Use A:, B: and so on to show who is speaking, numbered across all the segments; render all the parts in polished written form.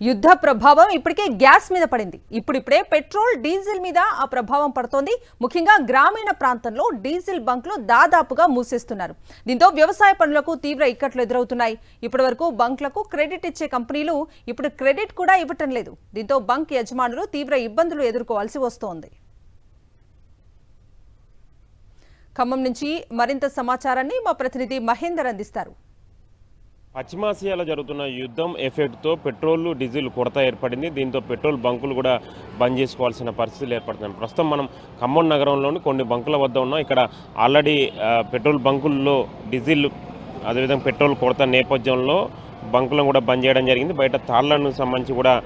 A: యుద్ధ ప్రభావం ఇప్పటికే గ్యాస్ మీద పడింది. ఇప్పుడిప్పుడే పెట్రోల్ డీజిల్ మీద ఆ ప్రభావం పడుతోంది. ముఖ్యంగా గ్రామీణ ప్రాంతంలో డీజిల్ బంకులు దాదాపుగా మూసేస్తున్నారు. దీంతో వ్యవసాయ పనులకు తీవ్ర ఇక్కట్లు ఎదురవుతున్నాయి. ఇప్పటివరకు బంక్లకు క్రెడిట్ ఇచ్చే కంపెనీలు ఇప్పుడు క్రెడిట్ కూడా ఇవ్వటం లేదు. దీంతో బంక్ యజమానులు తీవ్ర ఇబ్బందులు ఎదుర్కోవాల్సి వస్తోంది. ఖమ్మం నుంచి మరింత సమాచారాన్ని మా ప్రతినిధి మహేందర్ అందిస్తారు.
B: పశ్చిమాసియాలో జరుగుతున్న యుద్ధం ఎఫెక్ట్తో పెట్రోల్ డీజిల్ కొరత ఏర్పడింది. దీంతో పెట్రోల్ బంకులు కూడా బంద్ చేసుకోవాల్సిన పరిస్థితులు ఏర్పడుతున్నాయి. ప్రస్తుతం మనం ఖమ్మం నగరంలోని కొన్ని బంకుల వద్ద ఉన్నాం. ఇక్కడ ఆల్రెడీ పెట్రోల్ బంకుల్లో డీజిల్ అదేవిధంగా పెట్రోల్ కొరత నేపథ్యంలో బంకులను కూడా బంద్ చేయడం జరిగింది. బయట తాళ్లను సంబంధించి కూడా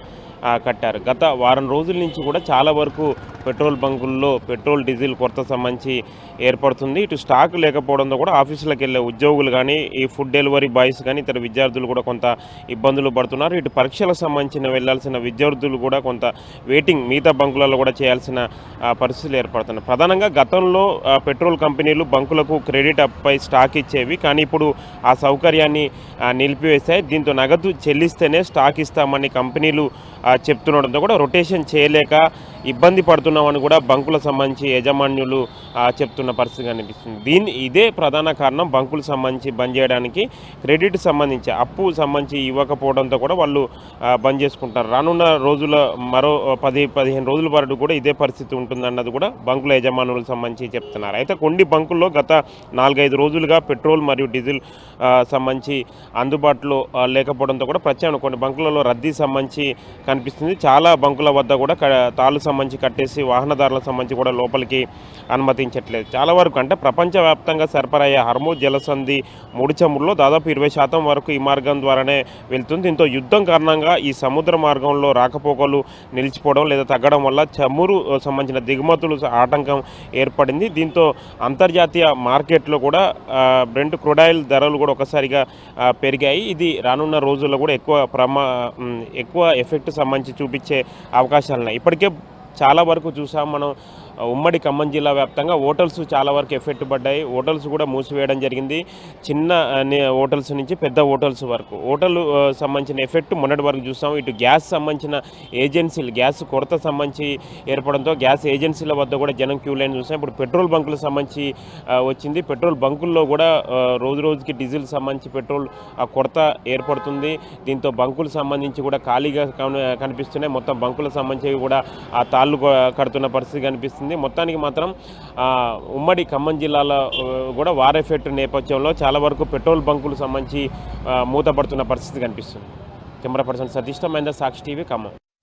B: కట్టారు. గత వారం రోజుల నుంచి కూడా చాలా వరకు పెట్రోల్ బంకుల్లో పెట్రోల్ డీజిల్ కొరత సంబంధించి ఏర్పడుతుంది. ఇటు స్టాక్ లేకపోవడంతో కూడా ఆఫీసులకు వెళ్ళే ఉద్యోగులు కానీ ఈ ఫుడ్ డెలివరీ బాయ్స్ కానీ ఇతర విద్యార్థులు కూడా కొంత ఇబ్బందులు పడుతున్నారు. ఇటు పరీక్షలకు సంబంధించిన వెళ్లాల్సిన విద్యార్థులు కూడా కొంత వెయిటింగ్ మిగతా బంకులలో కూడా చేయాల్సిన పరిస్థితులు ఏర్పడుతున్నాయి. ప్రధానంగా గతంలో పెట్రోల్ కంపెనీలు బంకులకు క్రెడిట్ అప్పై స్టాక్ ఇచ్చేవి, కానీ ఇప్పుడు ఆ సౌకర్యాన్ని నిలిపివేశాయి. దీంతో నగదు చెల్లిస్తేనే స్టాక్ ఇస్తామని కంపెనీలు చెప్తుండడంతో కూడా రొటేషన్ చేయలేక ఇబ్బంది పడుతున్నామని కూడా బంకుల సంబంధించి యజమాన్యులు చెప్తున్న పరిస్థితి కనిపిస్తుంది. ఇదే ప్రధాన కారణం బంకులు సంబంధించి బంద్ చేయడానికి. క్రెడిట్ సంబంధించి అప్పు సంబంధించి ఇవ్వకపోవడంతో కూడా వాళ్ళు బంద్ చేసుకుంటారు. రానున్న రోజుల మరో 10-15 రోజుల పాటు కూడా ఇదే పరిస్థితి ఉంటుందన్నది కూడా బంకుల యజమానులకు సంబంధించి చెప్తున్నారు. అయితే కొన్ని బంకుల్లో గత 4-5 రోజులుగా పెట్రోల్ మరియు డీజిల్ సంబంధించి అందుబాటులో లేకపోవడంతో కూడా ప్రత్యామ్నాయ కొన్ని బంకులలో రద్దీ సంబంధించి కనిపిస్తుంది. చాలా బంకుల వద్ద కూడా తాళ్ళు సంబంధించి కట్టేసి వాహనదారులకు సంబంధించి కూడా లోపలికి అనుమతించట్లేదు. చాలా వరకు అంటే ప్రపంచవ్యాప్తంగా సరఫరా అయ్యే హర్మూజ్ జలసంధి ముడి చమురులో దాదాపు 20% వరకు ఈ మార్గం ద్వారానే వెళ్తుంది. దీంతో యుద్ధం కారణంగా ఈ సముద్ర మార్గంలో రాకపోకలు నిలిచిపోవడం లేదా తగ్గడం వల్ల చమురు సంబంధించిన దిగుమతులు ఆటంకం ఏర్పడింది. దీంతో అంతర్జాతీయ మార్కెట్లో కూడా బ్రెంట్ క్రూడాయిల్ ధరలు కూడా ఒకసారిగా పెరిగాయి. ఇది రానున్న రోజుల్లో కూడా ఎక్కువ ఎఫెక్ట్ సంబంధించి చూపించే అవకాశాలు ఉన్నాయి. ఇప్పటికే చాలా వరకు చూసాం మనం ఉమ్మడి ఖమ్మం జిల్లా వ్యాప్తంగా హోటల్స్ చాలా వరకు ఎఫెక్ట్ పడ్డాయి. హోటల్స్ కూడా మూసివేయడం జరిగింది. చిన్న హోటల్స్ నుంచి పెద్ద హోటల్స్ వరకు హోటల్ సంబంధించిన ఎఫెక్ట్ మొన్నటి వరకు చూస్తాం. ఇటు గ్యాస్ సంబంధించిన ఏజెన్సీలు గ్యాస్ కొరత సంబంధించి ఏర్పడంతో గ్యాస్ ఏజెన్సీల వద్ద కూడా జనం క్యూ లైన్ చూస్తాం. ఇప్పుడు పెట్రోల్ బంకులకు సంబంధించి వచ్చింది. పెట్రోల్ బంకుల్లో కూడా రోజుకి డీజిల్ సంబంధించి పెట్రోల్ కొరత ఏర్పడుతుంది. దీంతో బంకులకు సంబంధించి కూడా ఖాళీగా కనిపిస్తున్నాయి. మొత్తం బంకులకు సంబంధించి కూడా ఆ తాళ్ళు కడుతున్న పరిస్థితి కనిపిస్తుంది. మొత్తానికి మాత్రం ఉమ్మడి ఖమ్మం జిల్లాలో కూడా వార్ ఎఫెక్ట్ నేపథ్యంలో చాలా వరకు పెట్రోల్ బంకులు సంబంధించి మూతపడుతున్న పరిస్థితి కనిపిస్తుంది. కెమెరా పర్సన్ సతీష్ తో మహేందర్, సాక్షి టీవీ, ఖమ్మం.